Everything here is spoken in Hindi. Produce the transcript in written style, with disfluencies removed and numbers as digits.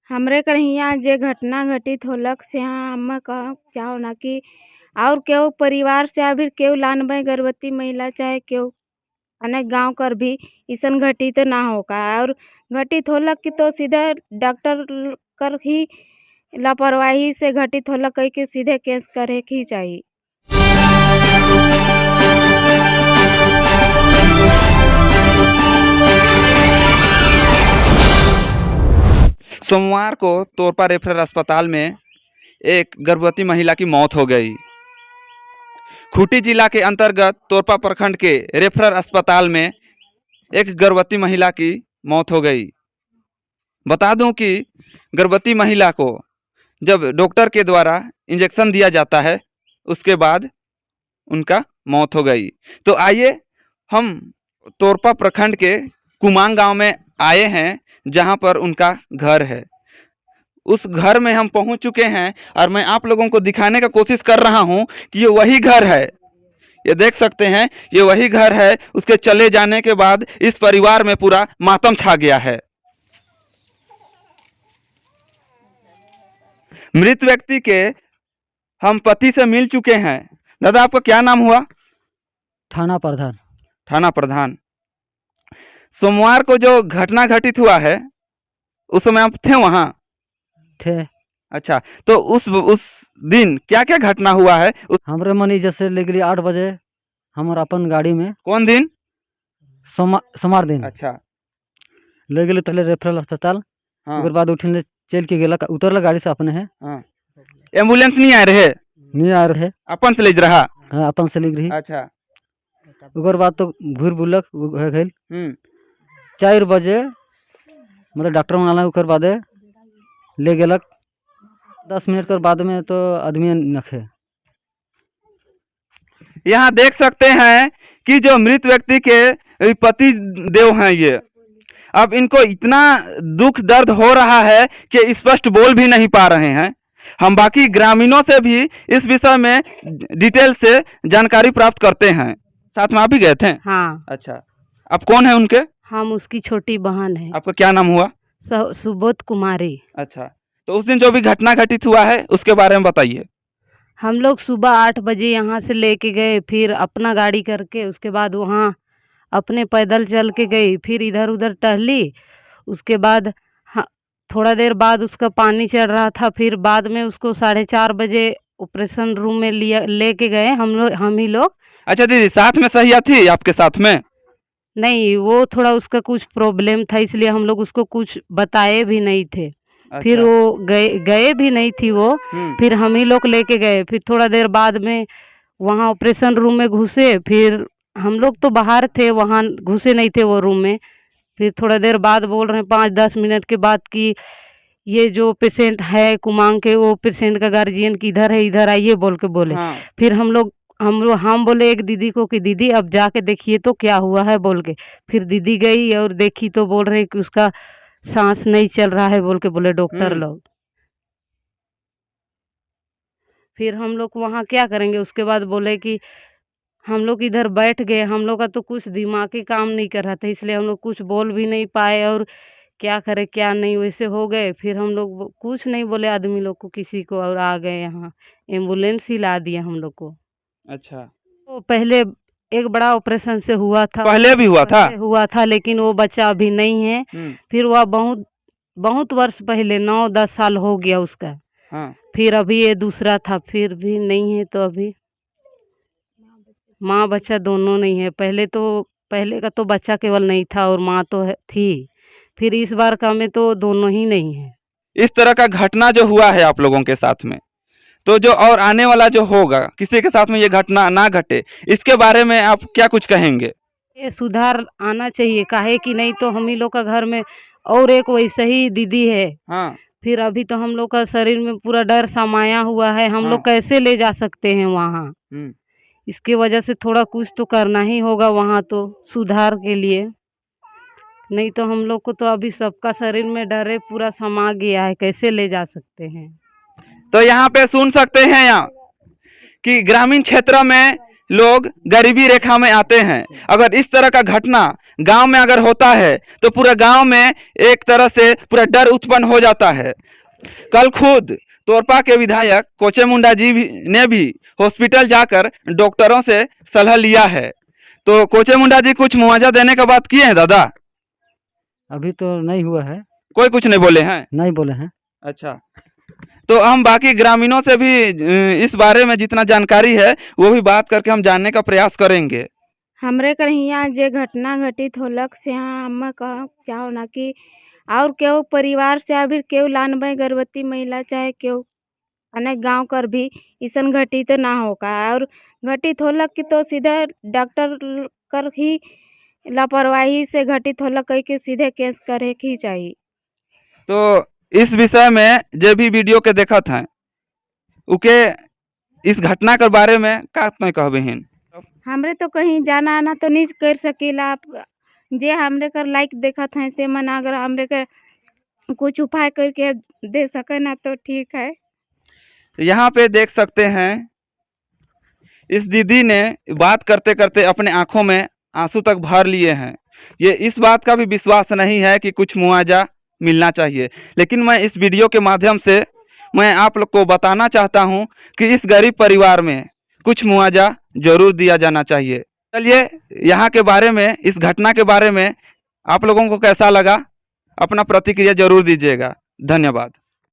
हमरे कर हियाँ जे घटना घटित होलक से हम कहब चाहो ना कि और केहू परिवार से अभी केहू लानबे गर्भवती महिला चाहे केहू अनेक गाँव कर भी अइसन घटित ना होका और घटित होलक कि तो सीधे डॉक्टर कर ही लापरवाही से घटित होलक कही के सीधे केस करे के ही चाही। सोमवार को तोरपा रेफरल अस्पताल में एक गर्भवती महिला की मौत हो गई। खूंटी जिला के अंतर्गत तोरपा प्रखंड के रेफरल अस्पताल में एक गर्भवती महिला की मौत हो गई। बता दूं कि गर्भवती महिला को जब डॉक्टर के द्वारा इंजेक्शन दिया जाता है उसके बाद उनका मौत हो गई। तो आइए हम तोरपा प्रखंड के कुमांग गांव में आए हैं जहां पर उनका घर है। उस घर में हम पहुंच चुके हैं और मैं आप लोगों को दिखाने का कोशिश कर रहा हूं कि ये वही घर है। ये देख सकते हैं ये वही घर है। उसके चले जाने के बाद इस परिवार में पूरा मातम छा गया है। मृत व्यक्ति के हम पति से मिल चुके हैं। दादा आपका क्या नाम हुआ? थाना प्रधान। थाना प्रधान। सोमवार को जो घटना घटित हुआ है उस समय आप थे वहां? थे। अच्छा, तो उस दिन क्या क्या घटना हुआ है? हमरे मनी जैसे ले गई 8 बजे हमार अपन गाड़ी में। कौन दिन? सोमवार दिन। अच्छा, ले गए पहले रेफरल अस्पताल। हाँ, ओकर बाद उठने चल के गेला उतरल गाड़ी से अपने है। हाँ। एम्बुलेंस नहीं आ रहे? नहीं आ रहे। अपन से ले रहा? हाँ, अपन से ले रही। अच्छा। ओकर बाद तो घूर बुलक गइल 4 बजे मतलब डॉक्टर मनाला। ओकर बाद ले गेलक 10 मिनट कर बाद में तो आदमी नखे। यहाँ देख सकते हैं कि जो मृत व्यक्ति के पति देव हैं ये, अब इनको इतना दुख दर्द हो रहा है कि स्पष्ट बोल भी नहीं पा रहे हैं। हम बाकी ग्रामीणों से भी इस विषय में डिटेल से जानकारी प्राप्त करते हैं। साथ में आप ही गए थे? हाँ। अच्छा, आप कौन है उनके? हम उसकी छोटी बहन है। आपका क्या नाम हुआ? सुबोध कुमारी। अच्छा, तो उस दिन जो भी घटना घटित हुआ है उसके बारे में बताइए। हम लोग सुबह 8 बजे यहाँ से लेके गए, फिर अपना गाड़ी करके उसके बाद वहाँ अपने पैदल चल के गई, फिर इधर उधर टहली। उसके बाद थोड़ा देर बाद उसका पानी चढ़ रहा था, फिर बाद में उसको 4:30 बजे ऑपरेशन रूम में लेके गए हम ही लोग। अच्छा दीदी, साथ में सहिया थी आपके साथ में? नहीं, वो थोड़ा उसका कुछ प्रॉब्लम था इसलिए हम लोग उसको कुछ बताए भी नहीं थे। अच्छा। फिर वो गए भी नहीं थी वो। फिर हम ही लोग लेके गए। फिर थोड़ा देर बाद में वहाँ ऑपरेशन रूम में घुसे। फिर हम लोग तो बाहर थे, वहाँ घुसे नहीं थे वो रूम में। फिर थोड़ा देर बाद बोल रहे हैं 5-10 मिनट के बाद कि ये जो पेशेंट है कुमांग के, वो पेशेंट का गार्जियन किधर है, इधर आइए बोल के बोले। हाँ। फिर हम बोले एक दीदी को कि दीदी अब जाके देखिए तो क्या हुआ है बोल के। फिर दीदी गई और देखी तो बोल रहे कि उसका सांस नहीं चल रहा है बोल के बोले डॉक्टर लोग। फिर हम लोग वहाँ क्या करेंगे। उसके बाद बोले कि हम लोग इधर बैठ गए। हम लोग का तो कुछ दिमागी काम नहीं कर रहा था इसलिए हम लोग कुछ बोल भी नहीं पाए और क्या करे क्या नहीं, वैसे हो गए। फिर हम लोग कुछ नहीं बोले आदमी लोग को किसी को और आ गए यहाँ। एम्बुलेंस ही ला दिया हम लोग को। अच्छा, तो पहले एक बड़ा ऑपरेशन से हुआ था। पहले भी हुआ था? लेकिन वो बच्चा अभी नहीं है। फिर वह बहुत वर्ष पहले 9-10 साल हो गया उसका। हाँ। फिर अभी ये दूसरा था, फिर भी नहीं है। तो अभी माँ बच्चा दोनों नहीं है। पहले का तो बच्चा केवल नहीं था और माँ तो थी। फिर इस बार का में तो दोनों ही नहीं है। इस तरह का घटना जो हुआ है आप लोगों के साथ में, तो जो और आने वाला जो होगा किसी के साथ में ये घटना ना घटे, इसके बारे में आप क्या कुछ कहेंगे? ये सुधार आना चाहिए, काहे कि नहीं तो हम ही लोग का घर में और एक वैसे ही दीदी है। हाँ। फिर अभी तो हम लोग का शरीर में पूरा डर समाया हुआ है। हम लोग कैसे ले जा सकते हैं वहाँ? इसके वजह से थोड़ा कुछ तो करना ही होगा वहाँ तो सुधार के लिए। नहीं तो हम लोग को तो अभी सबका शरीर में डर पूरा समा गया है, कैसे ले जा सकते हैं? तो यहाँ पे सुन सकते हैं यहाँ कि ग्रामीण क्षेत्र में लोग गरीबी रेखा में आते हैं। अगर इस तरह का घटना गांव में अगर होता है तो पूरा गांव में एक तरह से पूरा डर उत्पन्न हो जाता है। कल खुद तोरपा के विधायक कोचे मुंडा जी ने भी हॉस्पिटल जाकर डॉक्टरों से सलाह लिया है। तो कोचे मुंडा जी कुछ मुआवजा देने का बात किए हैं दादा? अभी तो नहीं हुआ है, कोई कुछ नहीं बोले हैं? नहीं बोले हैं। अच्छा, तो हम बाकी ग्रामीणों से भी इस बारे में जितना जानकारी है वो भी बात करके हम जानने का प्रयास करेंगे। हमरे कर हियाँ जे घटना घटित होलक से यहाँ हम कह चाहो ना कि और केहू परिवार से अभी केहू लानबे गर्भवती महिला चाहे केहू अनेक गांव कर भी इसन घटित ना होगा। और घटित होलक कि तो सीधे डॉक्टर कर ही लापरवाही से घटित होलक कही के सीधे केस करे के ही चाहिए। तो इस विषय में जो भी वीडियो के देखत हैं उके इस घटना के बारे में का नहीं कहबे हैं? हमरे तो कहीं जाना आना तो नहीं कर सकीला। आप जे हमरे कर लाइक देखत हैं से मन अगर हमरे कर कुछ उपाय करके दे सके ना तो ठीक है। यहाँ पे देख सकते हैं इस दीदी ने बात करते करते अपने आंखों में आंसू तक भर लिए हैं। ये इस बात का भी विश्वास नहीं है कि कुछ मुआवजा मिलना चाहिए, लेकिन मैं इस वीडियो के माध्यम से मैं आप लोग को बताना चाहता हूं कि इस गरीब परिवार में कुछ मुआवजा जरूर दिया जाना चाहिए। चलिए, यहाँ के बारे में, इस घटना के बारे में आप लोगों को कैसा लगा, अपना प्रतिक्रिया जरूर दीजिएगा। धन्यवाद।